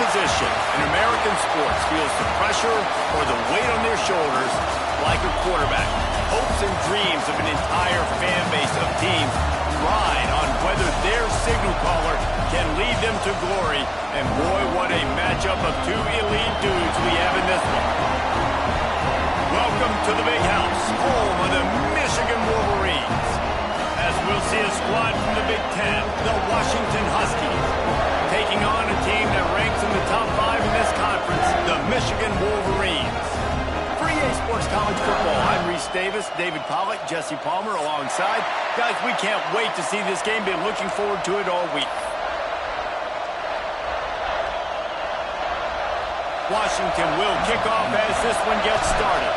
position in American sports feels the pressure or the weight on their shoulders like a quarterback. Hopes and dreams of an entire fan base of teams ride on whether their signal caller can lead them to glory. And boy, what a matchup of two elite dudes we have in this one. Welcome to the Big House, home of the Michigan Wolverines. As we'll see a squad from the Big Ten, the Washington Huskies, taking on a team that ranks in the top 5 in this conference, the Michigan Wolverines. For EA Sports College Football, I'm Reese Davis, David Pollack, Jesse Palmer alongside. Guys, we can't wait to see this game. Been looking forward to it all week. Washington will kick off as this one gets started.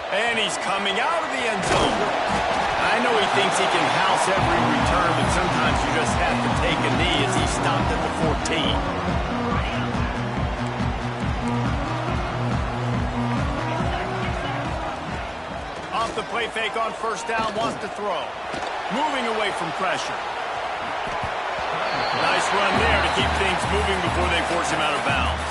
And he's coming out of the end zone. I know he thinks he can house every return, but sometimes you just have to take a knee as he stopped at the 14. Off the play fake on first down, wants to throw. Moving away from pressure. Nice run there to keep things moving before they force him out of bounds.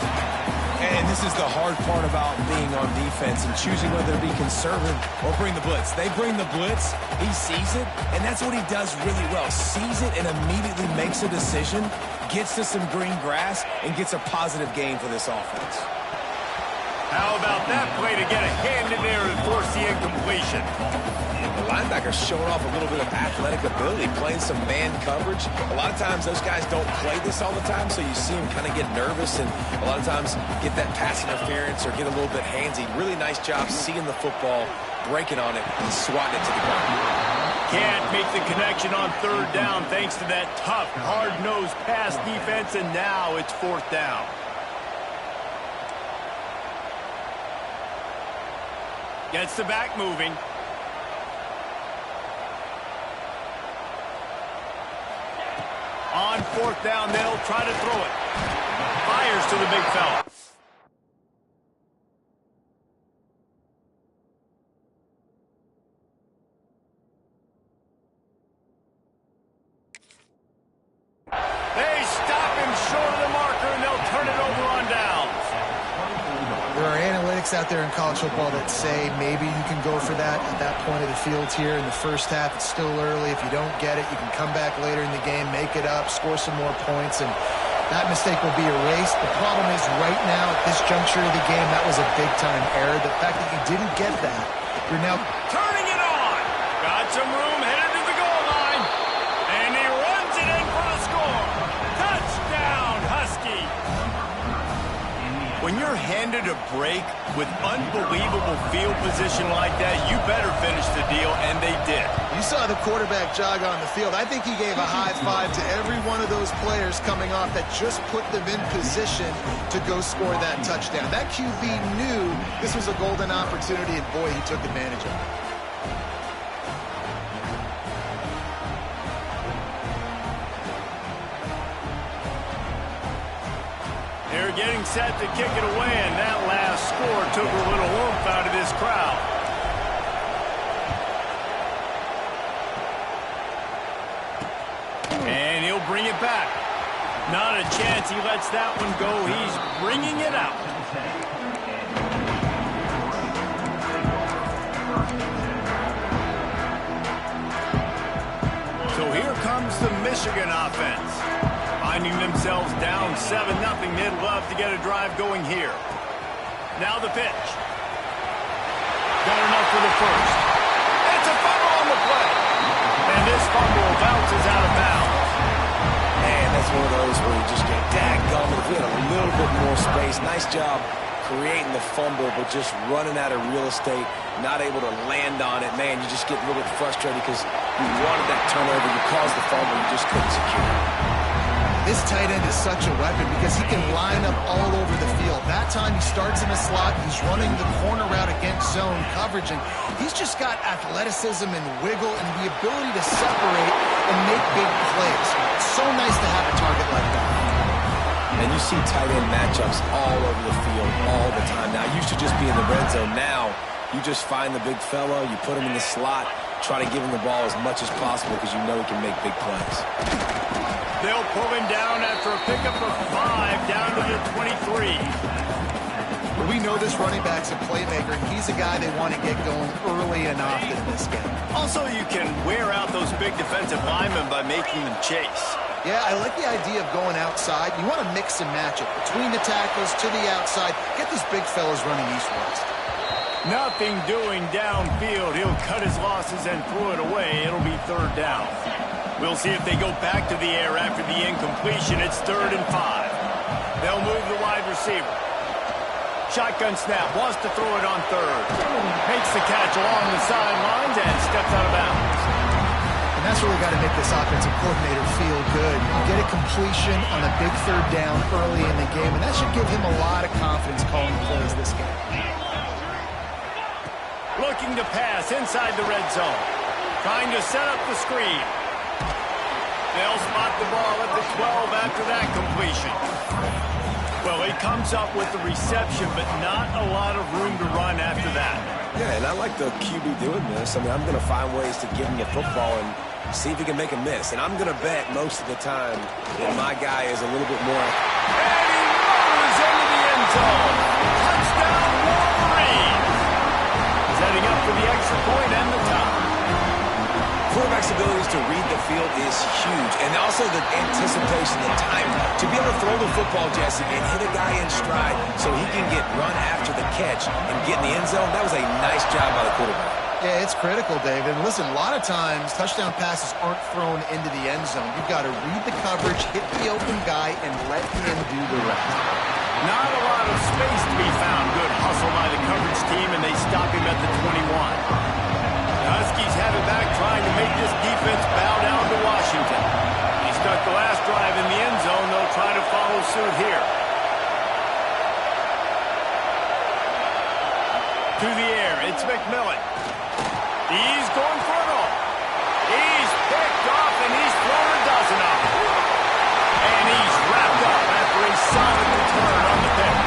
And this is the hard part about being on defense and choosing whether to be conservative or bring the blitz. They bring the blitz, he sees it, and that's what he does really well. Sees it and immediately makes a decision, gets to some green grass, and gets a positive gain for this offense. How about that play to get a hand in there and force the incompletion? The linebacker's showing off a little bit of athletic ability, playing some man coverage. A lot of times those guys don't play this all the time, so you see him kind of get nervous and a lot of times get that pass interference or get a little bit handsy. Really nice job seeing the football, breaking on it, and swatting it to the ground. Can't make the connection on third down thanks to that tough, hard-nosed pass defense, and now it's fourth down. Gets the back moving. On fourth down, they'll try to throw it. Fires to the big fella. They stop him short of the marker, and they'll turn it over on downs. There are analytics out there in college football that say maybe you can go for that at that point of the field here in the first half. It's still early. If you don't get it, you can come back later in the game, make it up, score some more points, and that mistake will be erased. The problem is right now at this juncture of the game, that was a big-time error. The fact that you didn't get that, you're now turning it on. Got some room, headed to the goal line, and he runs it in for a score. Touchdown, Husky. When you're handed a break with unbelievable field position like that, you better finish the deal, and they did. You saw the quarterback jog on the field. I think he gave a high five to every one of those players coming off that just put them in position to go score that touchdown. That QB knew this was a golden opportunity, and boy, he took advantage of it. They're getting set to kick it away, and that last score took a little oomph out of this crowd. And he'll bring it back. Not a chance he lets that one go. He's bringing it out. So here comes the Michigan offense. Finding themselves down 7-0, they'd love to get a drive going here. Now the pitch. Got enough for the first. It's a fumble on the play. And this fumble bounces out of bounds. Man, that's one of those where you just get dadgummit. If we had a little bit more space, nice job creating the fumble, but just running out of real estate, not able to land on it. Man, you just get a little bit frustrated because you wanted that turnover. You caused the fumble, you just couldn't secure it. This tight end is such a weapon because he can line up all over the field. That time he starts in the slot, he's running the corner route against zone coverage, and he's just got athleticism and wiggle and the ability to separate and make big plays. It's so nice to have a target like that. And you see tight end matchups all over the field all the time. Now, it used to just be in the red zone. Now, you just find the big fella, you put him in the slot, try to give him the ball as much as possible because you know he can make big plays. They'll pull him down after a pickup of 5 down to the 23. We know this running back's a playmaker. He's a guy they want to get going early and often in this game. Also, you can wear out those big defensive linemen by making them chase. Yeah, I like the idea of going outside. You want to mix and match it. Between the tackles to the outside, get these big fellas running east-west. Nothing doing downfield. He'll cut his losses and throw it away. It'll be third down. We'll see if they go back to the air after the incompletion. It's 3rd and 5. They'll move the wide receiver. Shotgun snap. Wants to throw it on third. Makes the catch along the sidelines and steps out of bounds. And that's really got to make this offensive coordinator feel good. You get a completion on a big third down early in the game, and that should give him a lot of confidence calling plays this game. Looking to pass inside the red zone. Trying to set up the screen. They'll spot the ball at the 12 after that completion. Well, he comes up with the reception, but not a lot of room to run after that. Yeah, and I like the QB doing this. I mean, I'm going to find ways to give him the football and see if he can make a miss. And I'm going to bet most of the time that my guy is a little bit more. And he rolls into the end zone. Touchdown, Wolverine. Setting up for the extra point and the top. Quarterback's abilities to read the field is huge. And also the anticipation, the time to be able to throw the football, Jesse, and hit a guy in stride so he can get run after the catch and get in the end zone. That was a nice job by the quarterback. Yeah, it's critical, David. And listen, a lot of times touchdown passes aren't thrown into the end zone. You've got to read the coverage, hit the open guy, and let him do the rest. Not a lot of space to be found. Good hustle by the coverage team, and they stop him at the 21. Huskies have it back, trying to make this defense bow down to Washington. He stuck the last drive in the end zone. They'll try to follow suit here. To the air, it's McMillan. He's going for it all. He's picked off, and he's thrown a dozen of them. And he's wrapped up after a solid return on the pick.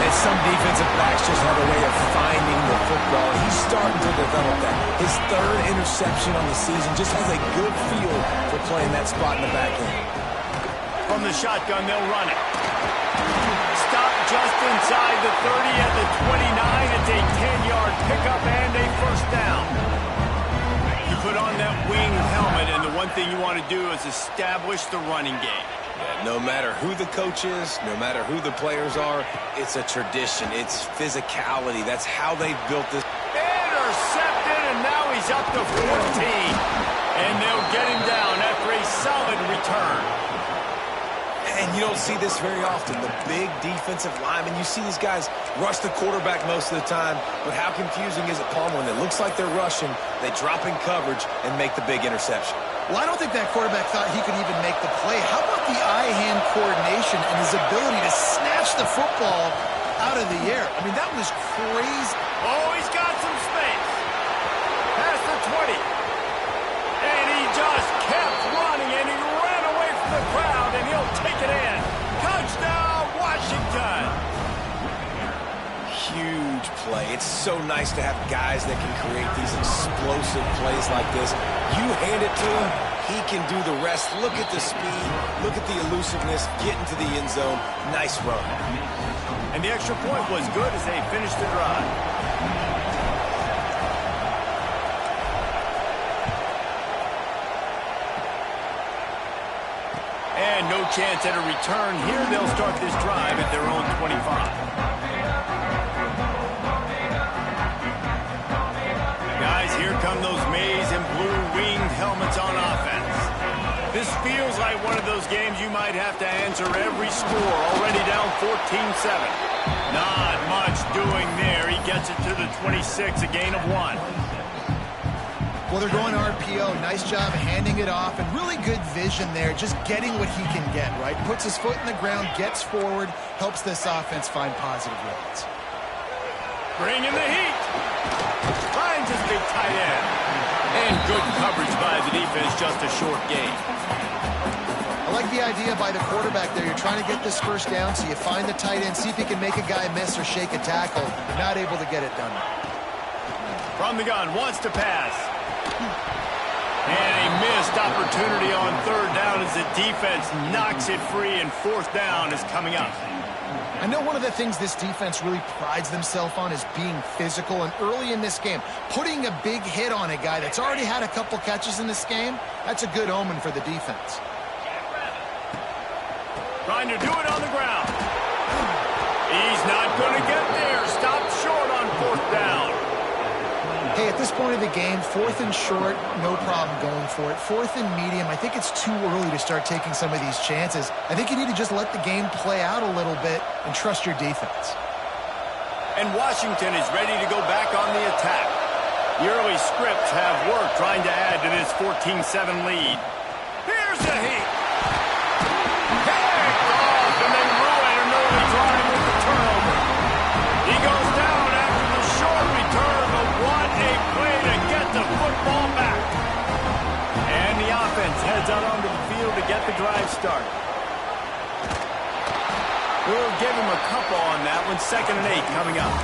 And some defensive backs just have a way of finding the football. He's starting to develop that. His third interception on the season just has a good feel for playing that spot in the back end. From the shotgun, they'll run it. Stop just inside the 30 at the 29. It's a 10-yard pickup and a first down. You put on that wing helmet, and the one thing you want to do is establish the running game. No matter who the coach is, no matter who the players are, it's a tradition. It's physicality. That's how they've built this. Intercepted, and now he's up to 14. And they'll get him down after a solid return. And you don't see this very often. The big defensive linemen, you see these guys rush the quarterback most of the time, but how confusing is it, Palmer, when it looks like they're rushing, they drop in coverage and make the big interception? Well, I don't think that quarterback thought he could even make the play. How about the eye-hand coordination and his ability to snatch the football out of the air? I mean, that was crazy. Oh, he's got some space. Past the 20. And he just kept running, and he ran away from the crowd, and he'll take it in. Touchdown, Washington. Huge play. It's so nice to have guys that can create these explosive plays like this. You hand it to him, he can do the rest. Look at the speed. Look at the elusiveness. Get into the end zone. Nice run. And the extra point was good as they finished the drive. And no chance at a return here. They'll start this drive at their own 25. Guys, here come those maize and blue winged helmets on offense. This feels like one of those games you might have to answer every score. Already down 14-7. Not much doing there. He gets it to the 26, a gain of 1. Well, they're going RPO. Nice job handing it off, and really good vision there, just getting what he can get, right? Puts his foot in the ground, gets forward, helps this offense find positive yards. Bringing the heat. Finds his big tight end. And good coverage by the defense, just a short gain. I like the idea by the quarterback there. You're trying to get this first down, so you find the tight end, see if he can make a guy miss or shake a tackle. Not able to get it done. From the gun, wants to pass. And a missed opportunity on third down as the defense knocks it free, and fourth down is coming up. I know one of the things this defense really prides themselves on is being physical, and early in this game, putting a big hit on a guy that's already had a couple catches in this game, that's a good omen for the defense. Trying to do it on the ground. He's not going to get there. Stopped short on fourth down. Hey, at this point of the game, fourth and short, no problem going for it. Fourth and medium, I think it's too early to start taking some of these chances. I think you need to just let the game play out a little bit and trust your defense. And Washington is ready to go back on the attack. The early scripts have worked trying to add to this 14-7 lead. Here's the heat. Picked off, and they ruin an early drive with the turnover. He goes down after the short return, but what a play to get the football back. And the offense heads out onto the field to get the drive started. We'll give him a couple on that one. 2nd and 8 coming up.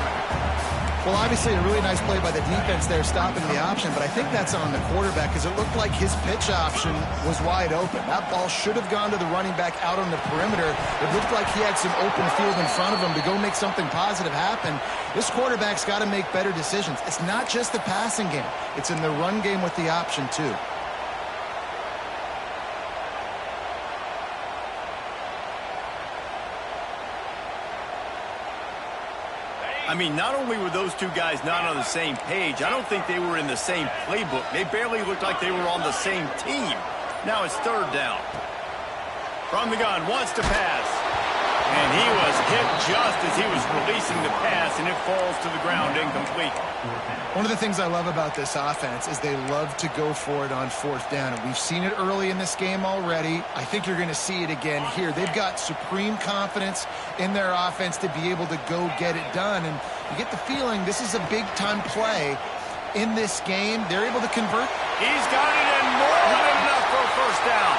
Well, obviously a really nice play by the defense there, stopping the option, but I think that's on the quarterback because it looked like his pitch option was wide open. That ball should have gone to the running back out on the perimeter. It looked like he had some open field in front of him to go make something positive happen. This quarterback's got to make better decisions. It's not just the passing game. It's in the run game with the option, too. I mean, not only were those two guys not on the same page, I don't think they were in the same playbook. They barely looked like they were on the same team. Now it's third down. From the gun, wants to pass. And he was hit just as he was releasing the pass, and it falls to the ground incomplete. One of the things I love about this offense is they love to go for it on fourth down. And we've seen it early in this game already. I think you're going to see it again here. They've got supreme confidence in their offense to be able to go get it done. And you get the feeling this is a big-time play in this game. They're able to convert. He's got it and more than enough for a first down.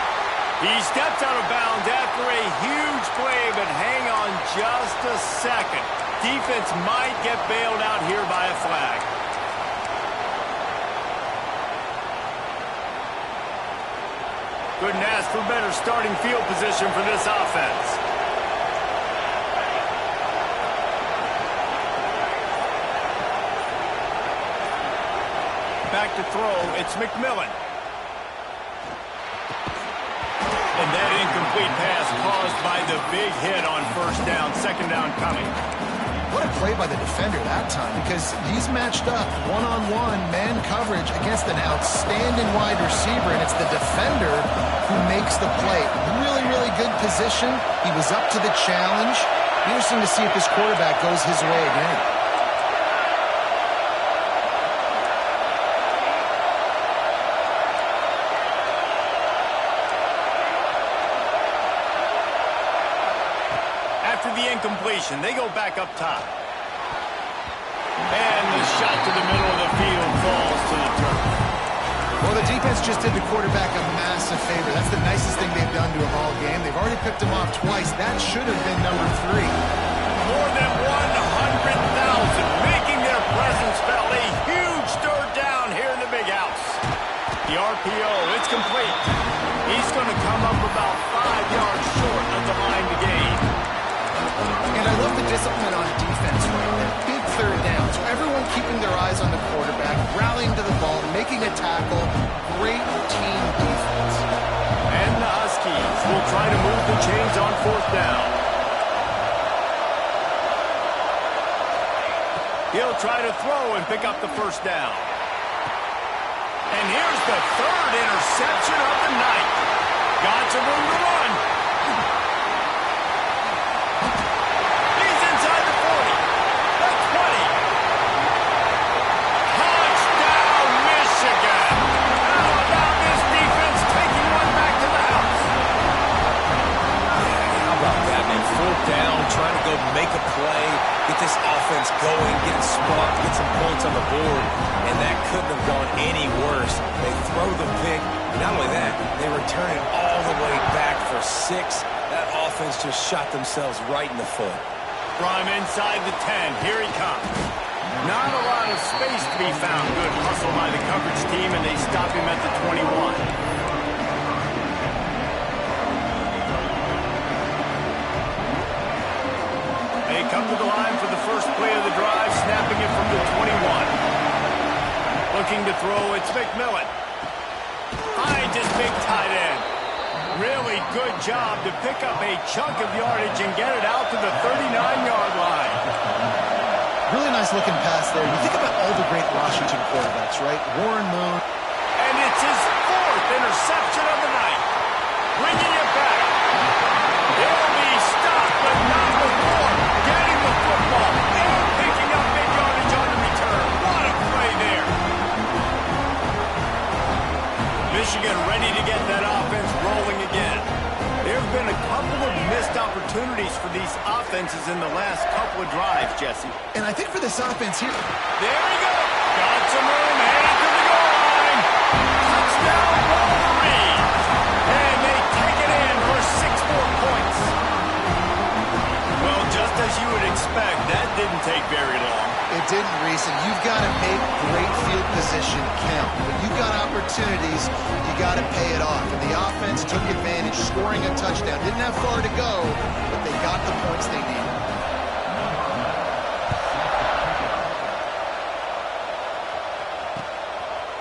He steps out of bounds after a huge play, but hang on just a second. Defense might get bailed out here by a flag. Couldn't ask for better starting field position for this offense. Back to throw, it's McMillan. And that incomplete pass caused by the big hit on first down, second down coming. What a play by the defender that time, because he's matched up one-on-one man coverage against an outstanding wide receiver, and it's the defender who makes the play. Really, really good position. He was up to the challenge. Interesting to see if this quarterback goes his way again. The incompletion. They go back up top. And the shot to the middle of the field falls to the turf. Well, the defense just did the quarterback a massive favor. That's the nicest thing they've done to him all game. They've already picked him off twice. That should have been number 3. More than 100,000 making their presence felt. A huge third down here in the big house. The RPO, it's complete. He's going to come up about 5 yards short of the line to gain. And I love the discipline on defense right there. Big third down. So everyone keeping their eyes on the quarterback, rallying to the ball, making a tackle. Great team defense. And the Huskies will try to move the chains on fourth down. He'll try to throw and pick up the first down. And here's the third interception of the night. Got some room to run. Trying to go make a play, get this offense going, get it sparked, get some points on the board, and that couldn't have gone any worse. They throw the pick, and not only that, they return it all the way back for 6. That offense just shot themselves right in the foot. From inside the 10, here he comes. Not a lot of space to be found. Good hustle by the coverage team, and they stop him at the 21. Come to the line for the first play of the drive, snapping it from the 21. Looking to throw, it's McMillan. Finds his big tight end. Really good job to pick up a chunk of yardage and get it out to the 39-yard line. Really nice looking pass there. You think about all the great Washington quarterbacks, right? Warren Moon. And it's his 4th interception of the night. Bringing it back. He'll be stopped, but not before getting the football and picking up big yardage on the return. What a play there. Michigan ready to get that offense rolling again. There have been a couple of missed opportunities for these offenses in the last couple of drives, Jesse. And I think for this offense here. There we go. Got some room, headed to the goal line. Touchdown, Wolverines. And they take it in for 6 more points. Well, just as you would expect, that didn't take very long. It didn't, Reese, and you've got to make great field position count. When you've got opportunities, you got to pay it off. And the offense took advantage, scoring a touchdown. Didn't have far to go, but they got the points they needed.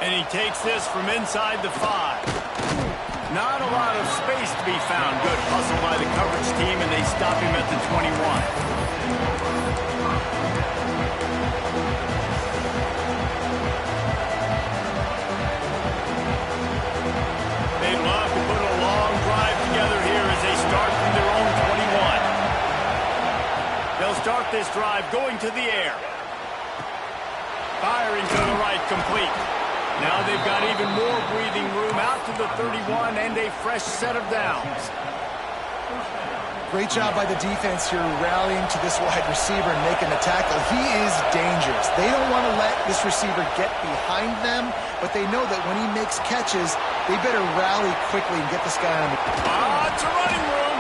And he takes this from inside the 5. Not a lot of space to be found. Good hustle by the coverage team, and they stop him at the 21. They love to put a long drive together here as they start from their own 21. this drive going to the air. Firing to the right, complete. Now they've got even more breathing room out to the 31 and a fresh set of downs. Great job by the defense here rallying to this wide receiver and making the tackle. He is dangerous. They don't want to let this receiver get behind them, but they know that when he makes catches, they better rally quickly and get this guy on the... It's a running room.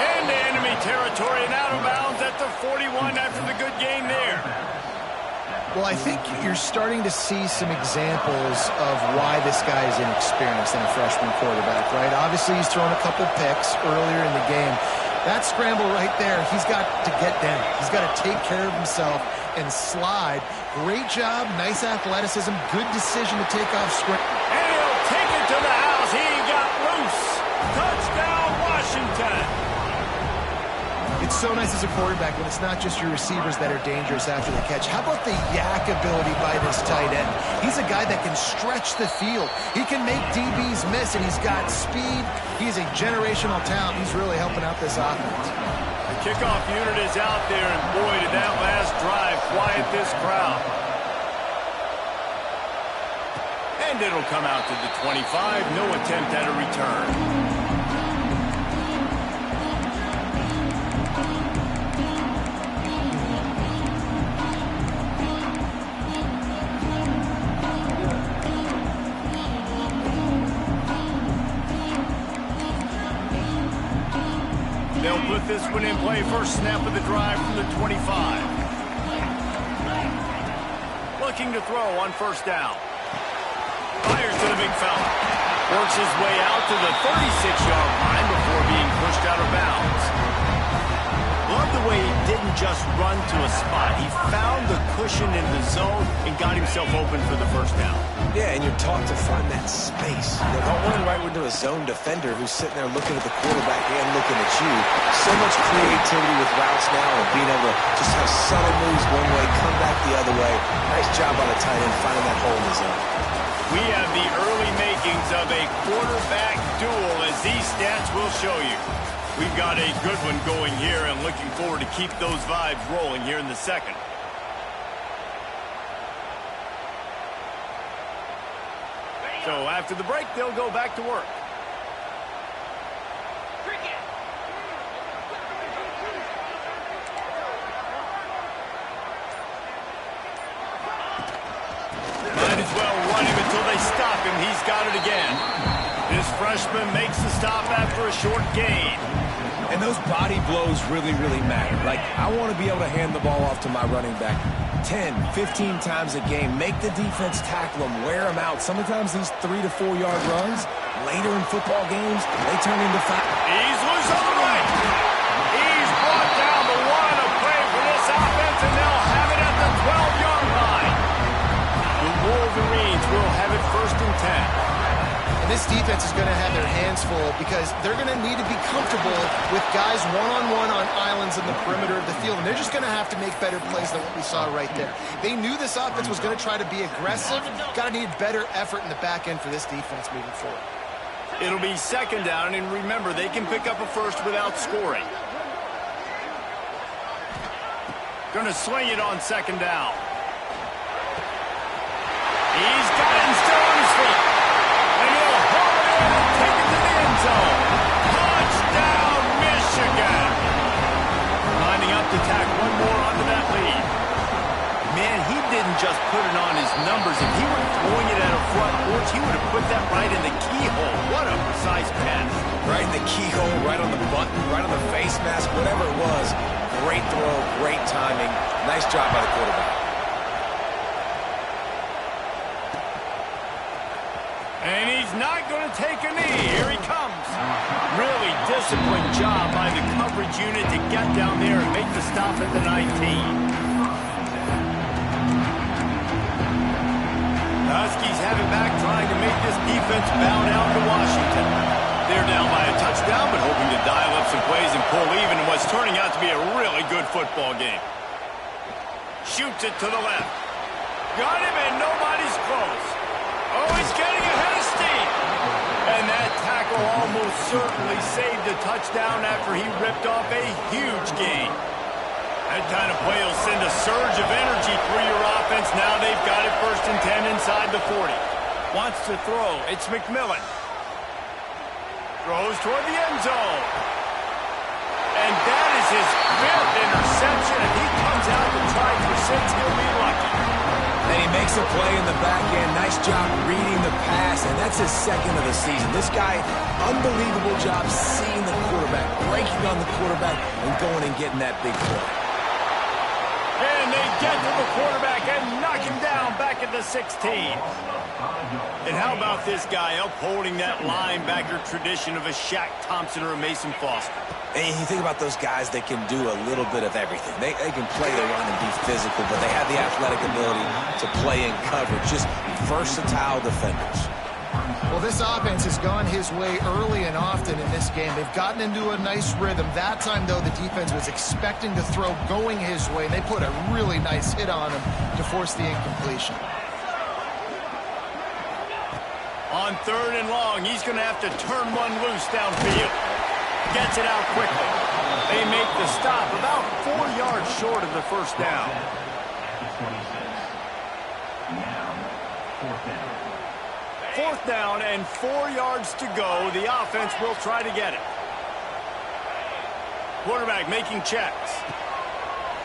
Into enemy territory and out of bounds at the 41 after the good game there. Well, I think you're starting to see some examples of why this guy is inexperienced in a freshman quarterback, right? Obviously, he's thrown a couple picks earlier in the game. That scramble right there, he's got to get down. He's got to take care of himself and slide. Great job, nice athleticism, good decision to take off script. And he'll take it to the house. He got loose. Touchdown, Washington. It's so nice as a quarterback when it's not just your receivers that are dangerous after the catch. How about the yak ability by this tight end? He's a guy that can stretch the field. He can make DBs miss, and he's got speed. He's a generational talent. He's really helping out this offense. The kickoff unit is out there, and boy, did that last drive quiet this crowd. And it'll come out to the 25. No attempt at a return. They'll put this one in play. First snap of the drive from the 25. Looking to throw on first down. Fires to the big fella. Works his way out to the 36-yard line before being pushed out of bounds. Love the way he didn't just run to a spot. He found the cushion in the zone and got himself open for the first down. Yeah, and you're taught to find that space. You don't run right into a zone defender who's sitting there looking at the quarterback and looking at you. So much creativity with routes now and being able to just have subtle moves one way, come back the other way. Nice job on the tight end finding that hole in the zone. We have the early makings of a quarterback duel, as these stats will show you. We've got a good one going here and looking forward to keep those vibes rolling here in the second. So after the break, they'll go back to work. Might as well run him until they stop him. He's got it again. This freshman makes the stop after a short gain. And those body blows really, really matter. Like, I want to be able to hand the ball off to my running back 10, 15 times a game. Make the defense tackle him, wear him out. Sometimes these 3 to 4 yard runs, later in football games, they turn into 5. He's loose on the right. He's brought down the one of play for this offense, and they'll have it at the 12-yard line. The Wolverines will have it first and 10. This defense is going to have their hands full because they're going to need to be comfortable with guys one-on-one on islands in the perimeter of the field, and they're just going to have to make better plays than what we saw right there. They knew this offense was going to try to be aggressive. Got to need better effort in the back end for this defense moving forward. It'll be second down, and remember, they can pick up a first without scoring. Going to swing it on second down. He's got it still on his feet. And he'll haul it in and take it to the end zone. Touchdown, Michigan. Lining up to tack one more onto that lead. Man, he didn't just put it on his numbers. If he were throwing it at a front porch, he would have put that right in the keyhole. What a precise pass. Right in the keyhole, right on the button, right on the face mask, whatever it was. Great throw, great timing. Nice job by the quarterback. And he's not going to take a knee. Here he comes. Really disciplined job by the coverage unit to get down there and make the stop at the 19. The Huskies have it back, trying to make this defense bow down to Washington. They're down by a touchdown, but hoping to dial up some plays and pull even in what's turning out to be a really good football game. Shoots it to the left. Got him, and nobody's close. Oh, he's getting ahead of steam. And that tackle almost certainly saved a touchdown after he ripped off a huge gain. That kind of play will send a surge of energy through your offense. Now they've got it 1st and 10 inside the 40. Wants to throw. It's McMillan. Throws toward the end zone. And that is his 5th interception. If he comes out to try for 6, he'll be lucky. And he makes a play in the back end. Nice job reading the pass, and that's his 2nd of the season. This guy, unbelievable job seeing the quarterback, breaking on the quarterback, and going and getting that big play. And they get to the quarterback and knock him down back at the 16. And how about this guy upholding that linebacker tradition of a Shaq Thompson or a Mason Foster? And you think about those guys that can do a little bit of everything. They can play the run and be physical, but they have the athletic ability to play in coverage. Just versatile defenders. Well, this offense has gone his way early and often in this game. They've gotten into a nice rhythm. That time, though, the defense was expecting to throw going his way, and they put a really nice hit on him to force the incompletion. On 3rd and long, he's going to have to turn one loose downfield. Gets it out quickly. They make the stop about 4 yards short of the 1st down. 4th down and 4 yards to go. The offense will try to get it. Quarterback making checks.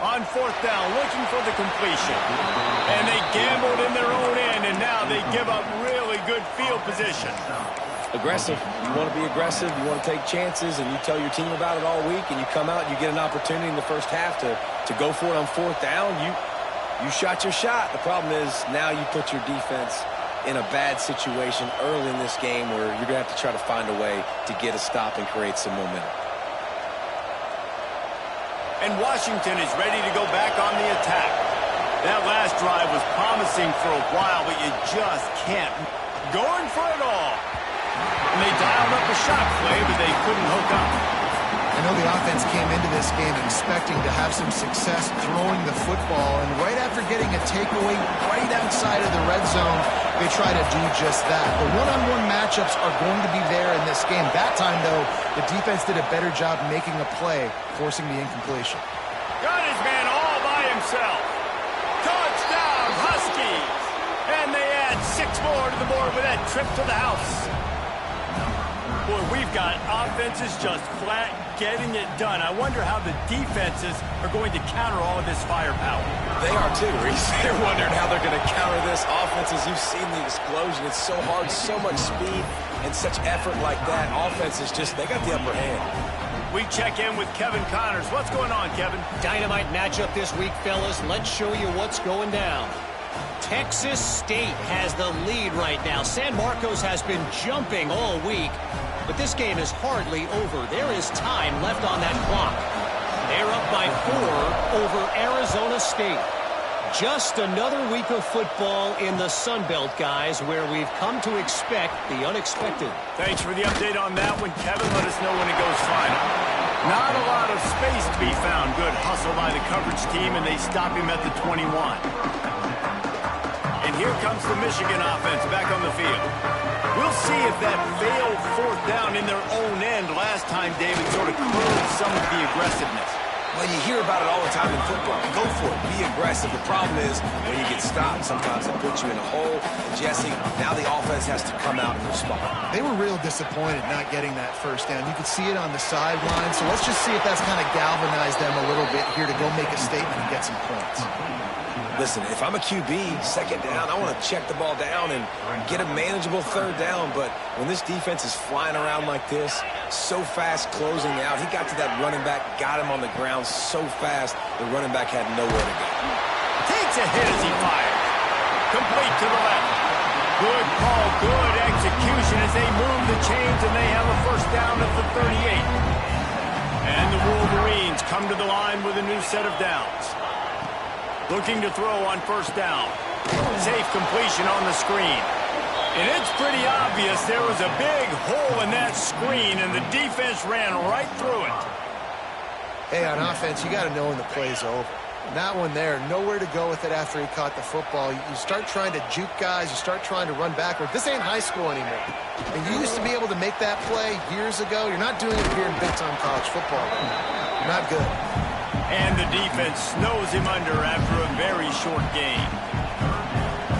On 4th down, looking for the completion. And they gambled in their own end, and now they give up really good field position. Aggressive. You want to be aggressive. You want to take chances, and you tell your team about it all week, and you come out and you get an opportunity in the 1st half to go for it on 4th down. You shot your shot. The problem is now you put your defense in a bad situation early in this game where you're going to have to try to find a way to get a stop and create some momentum. And Washington is ready to go back on the attack. That last drive was promising for a while, but you just can't. Going for it all. And they dialed up a shot play, but they couldn't hook up. I know the offense came into this game expecting to have some success throwing the football, and right after getting a takeaway right outside of the red zone, they try to do just that. The one-on-one matchups are going to be there in this game. That time, though, the defense did a better job making a play, forcing the incompletion. Got his man all by himself. Touchdown, Huskies! And they add 6 more to the board with that trip to the house. Boy, we've got offenses just flat getting it done. I wonder how the defenses are going to counter all of this firepower. They are too, Reese. They're wondering how they're going to counter this offenses. You've seen the explosion. It's so hard, so much speed, and such effort like that. Offenses just, they got the upper hand. We check in with Kevin Connors. What's going on, Kevin? Dynamite matchup this week, fellas. Let's show you what's going down. Texas State has the lead right now. San Marcos has been jumping all week, but this game is hardly over. There is time left on that clock. They're up by 4 over Arizona State. Just another week of football in the Sun Belt, guys, where we've come to expect the unexpected. Thanks for the update on that one, Kevin. Let us know when it goes final. Not a lot of space to be found. Good hustle by the coverage team, and they stop him at the 21. And here comes the Michigan offense back on the field. We'll see if that failed 4th down in their own end last time, David, sort of curbed some of the aggressiveness. Well, you hear about it all the time in football. Go for it. Be aggressive. The problem is when you get stopped, sometimes it puts you in a hole. And Jesse, now the offense has to come out and respond. They were real disappointed not getting that 1st down. You could see it on the sideline. So let's just see if that's kind of galvanized them a little bit here to go make a statement and get some points. Listen, if I'm a QB, 2nd down, I want to check the ball down and get a manageable 3rd down. But when this defense is flying around like this, so fast closing out, he got to that running back, got him on the ground so fast, the running back had nowhere to go. Takes a hit as he fires. Complete to the left. Good call, good execution as they move the chains, and they have a 1st down at the 38. And the Wolverines come to the line with a new set of downs. Looking to throw on 1st down. Safe completion on the screen. And it's pretty obvious there was a big hole in that screen, and the defense ran right through it. Hey, on offense, you got to know when the play's over. That one there, nowhere to go with it after he caught the football. You start trying to juke guys. You start trying to run backward. This ain't high school anymore. And you used to be able to make that play years ago. You're not doing it here in big-time college football. You're not good. And the defense snows him under after a very short game.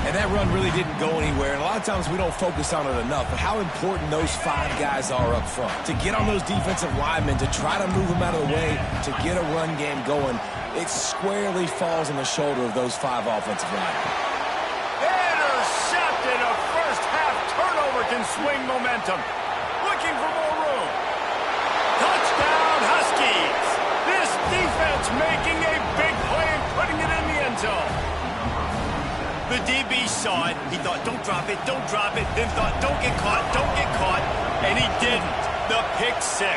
And that run really didn't go anywhere. And a lot of times we don't focus on it enough, but how important those 5 guys are up front. To get on those defensive linemen, to try to move them out of the way, to get a run game going, it squarely falls on the shoulder of those 5 offensive linemen. Intercepted. A first-half turnover can swing momentum. Looking for more room. Touchdown, Huskies. This defense making a big play and putting it in the end zone. The DB saw it. He thought, don't drop it, don't drop it. Then thought, don't get caught, don't get caught. And he didn't. The pick 6.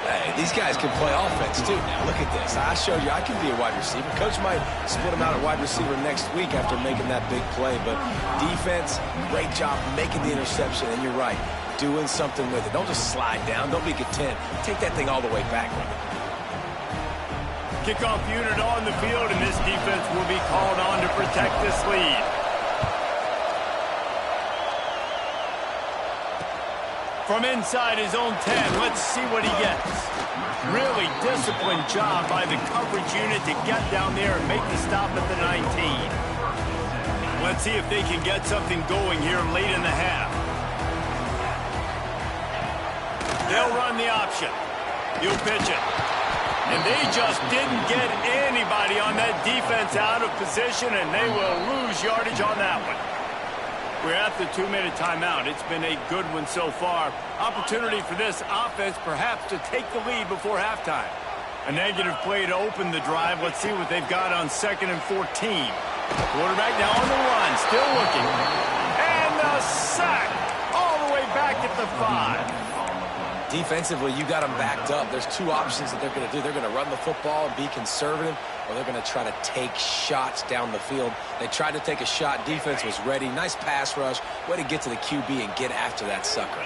Hey, these guys can play offense, too. Now, look at this. I showed you I can be a wide receiver. Coach might split him out at wide receiver next week after making that big play. But defense, great job making the interception. And you're right, doing something with it. Don't just slide down. Don't be content. Take that thing all the way back with it. Kickoff unit on the field, and this defense will be called on to protect this lead. From inside his own 10, let's see what he gets. Really disciplined job by the coverage unit to get down there and make the stop at the 19. Let's see if they can get something going here late in the half. They'll run the option. He'll pitch it. And they just didn't get anybody on that defense out of position, and they will lose yardage on that one. We're at the 2-minute timeout. It's been a good one so far. Opportunity for this offense perhaps to take the lead before halftime. A negative play to open the drive. Let's see what they've got on 2nd and 14. Quarterback now on the run, still looking. And the sack all the way back at the 5. Defensively, you got them backed up. There's 2 options that they're going to do. They're going to run the football and be conservative, or they're going to try to take shots down the field. They tried to take a shot. Defense was ready. Nice pass rush. Way to get to the QB and get after that sucker.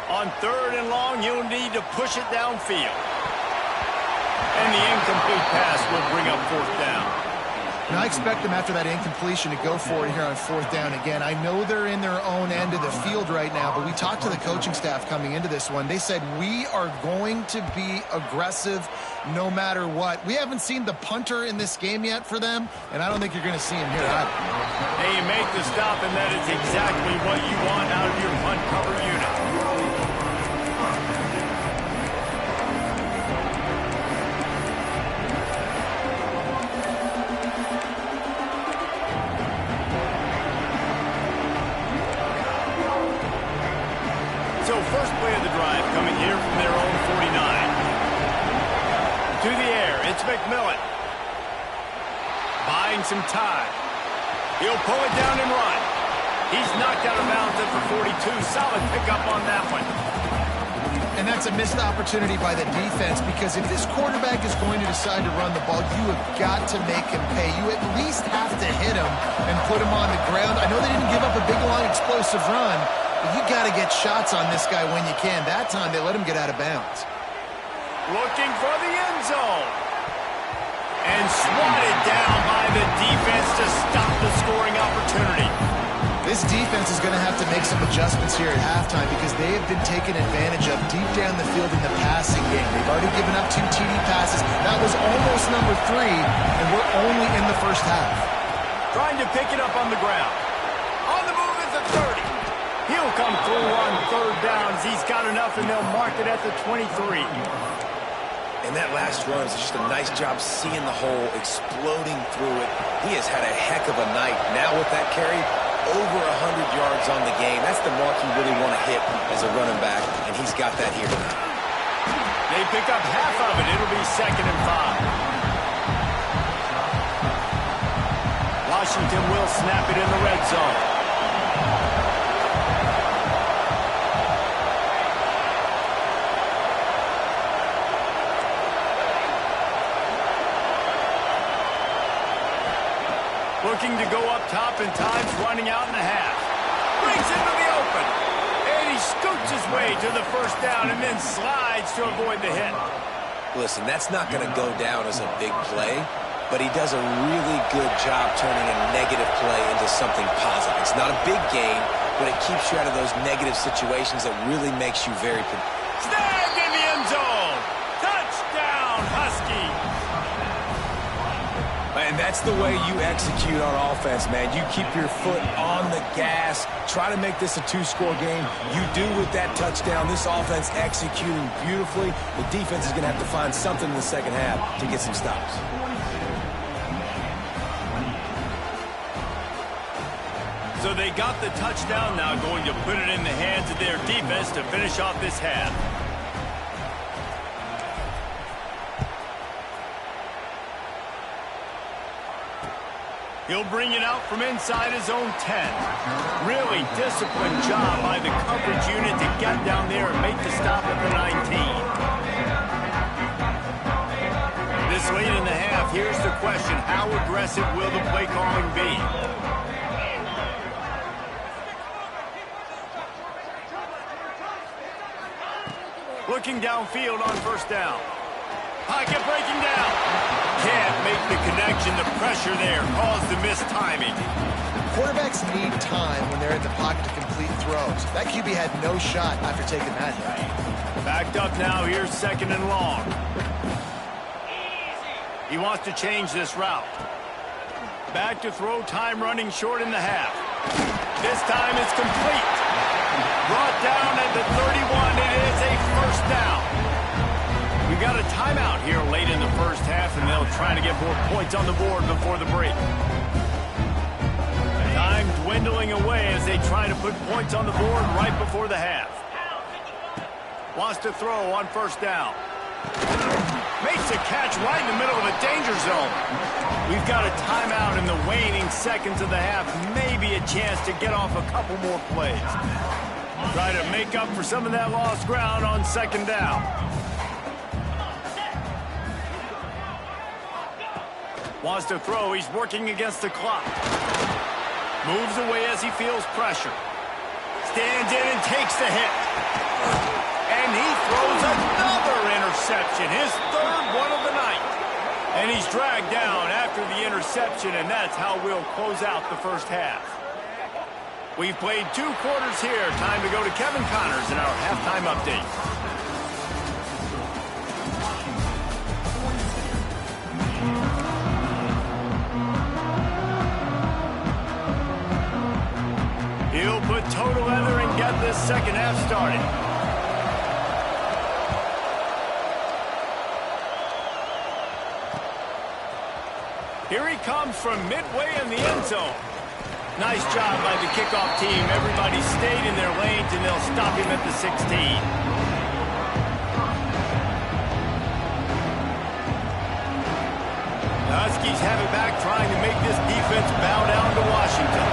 On 3rd and long, you'll need to push it downfield. And the incomplete pass will bring up 4th down. Now, I expect them after that incompletion to go for it here on 4th down again. I know they're in their own end of the field right now, but we talked to the coaching staff coming into this one. They said, we are going to be aggressive no matter what. We haven't seen the punter in this game yet for them, and I don't think you're going to see him here either. Hey, you make the stop, and that is exactly what you want out of your punt cover unit. So first play of the drive coming here from their own 49. To the air, it's McMillan. Buying some time. He'll pull it down and run. He's knocked out of bounds at the 42. Solid pickup on that one. And that's a missed opportunity by the defense, because if this quarterback is going to decide to run the ball, you have got to make him pay. You at least have to hit him and put him on the ground. I know they didn't give up a big, long, explosive run, but you got to get shots on this guy when you can. That time they let him get out of bounds. Looking for the end zone. And swatted down by the defense to stop the scoring opportunity. This defense is going to have to make some adjustments here at halftime, because they have been taken advantage of deep down the field in the passing game. They've already given up 2 TD passes. That was almost number 3, and we're only in the first half. Trying to pick it up on the ground. On the move is the 30. He'll come through on 3rd downs. He's got enough, and they'll mark it at the 23. And that last run is just a nice job seeing the hole, exploding through it. He has had a heck of a night. Now with that carry, over 100 yards on the game. That's the mark you really want to hit as a running back, and he's got that here tonight. They pick up half of it. It'll be 2nd and 5. Washington will snap it in the red zone. Looking to go up top, and time's running out in the half. Brings into the open. And he scoots his way to the 1st down and then slides to avoid the hit. Listen, that's not going to go down as a big play, but he does a really good job turning a negative play into something positive. It's not a big gain, but it keeps you out of those negative situations that really makes you very... Snagged in the end zone. That's the way you execute on offense, man. You keep your foot on the gas, try to make this a two-score game. You do with that touchdown. This offense executing beautifully. The defense is going to have to find something in the second half to get some stops. So they got the touchdown, now going to put it in the hands of their defense to finish off this half. He'll bring it out from inside his own 10. Really disciplined job by the coverage unit to get down there and make the stop at the 19. This late in the half, here's the question. How aggressive will the play calling be? Looking downfield on first down. Pocket breaking down. Can't make the connection. The pressure there caused the missed timing. Quarterbacks need time when they're in the pocket to complete throws. That QB had no shot after taking that hit. Backed up now. Here's second and long. He wants to change this route. Back to throw, time running short in the half. This time it's complete. Brought down at the 31. It is a first down. We got a timeout here late in the first half, and they'll try to get more points on the board before the break. Time dwindling away as they try to put points on the board right before the half. Wants to throw on first down. Makes a catch right in the middle of a danger zone. We've got a timeout in the waning seconds of the half. Maybe a chance to get off a couple more plays. Try to make up for some of that lost ground on second down. Wants to throw. He's working against the clock. Moves away as he feels pressure. Stands in and takes the hit. And he throws another interception. His third one of the night. And he's dragged down after the interception, and that's how we'll close out the first half. We've played 2 quarters here. Time to go to Kevin Connors in our halftime update. He'll put total leather and get this second half started. Here he comes from midway in the end zone. Nice job by the kickoff team. Everybody stayed in their lanes, and they'll stop him at the 16. The Huskies have it back, trying to make this defense bow down to Washington.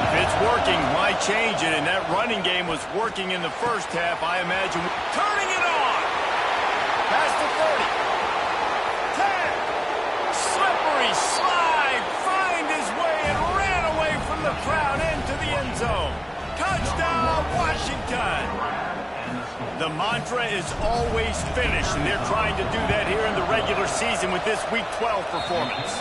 If it's working, why change it? And that running game was working in the first half, I imagine. Turning it on! Past the 30. 10. Slippery slide. Find his way and ran away from the crowd into the end zone. Touchdown, Washington! The mantra is always finish, and they're trying to do that here in the regular season with this Week 12 performance.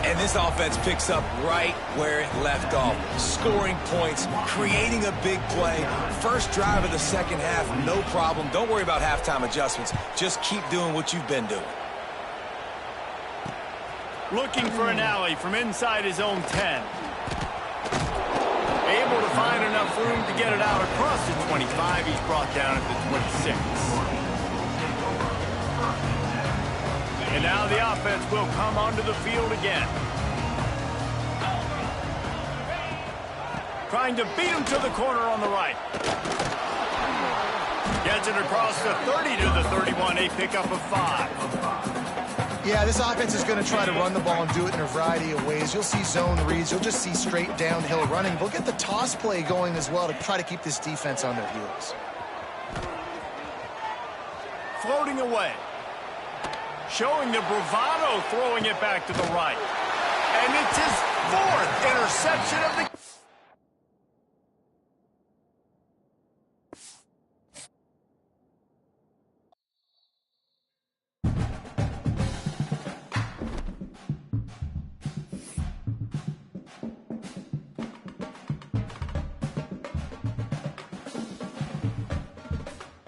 And this offense picks up right where it left off. Scoring points, creating a big play. First drive of the second half, no problem. Don't worry about halftime adjustments. Just keep doing what you've been doing. Looking for an alley from inside his own 10. Able to find enough room to get it out across the 25. He's brought down at the 26. And now the offense will come onto the field again. Trying to beat him to the corner on the right. Gets it across the 30 to the 31. A pickup of 5. Yeah, this offense is going to try to run the ball and do it in a variety of ways. You'll see zone reads. You'll just see straight downhill running. They'll get the toss play going as well to try to keep this defense on their heels. Floating away. Showing the bravado, throwing it back to the right. And it's his 4th interception of the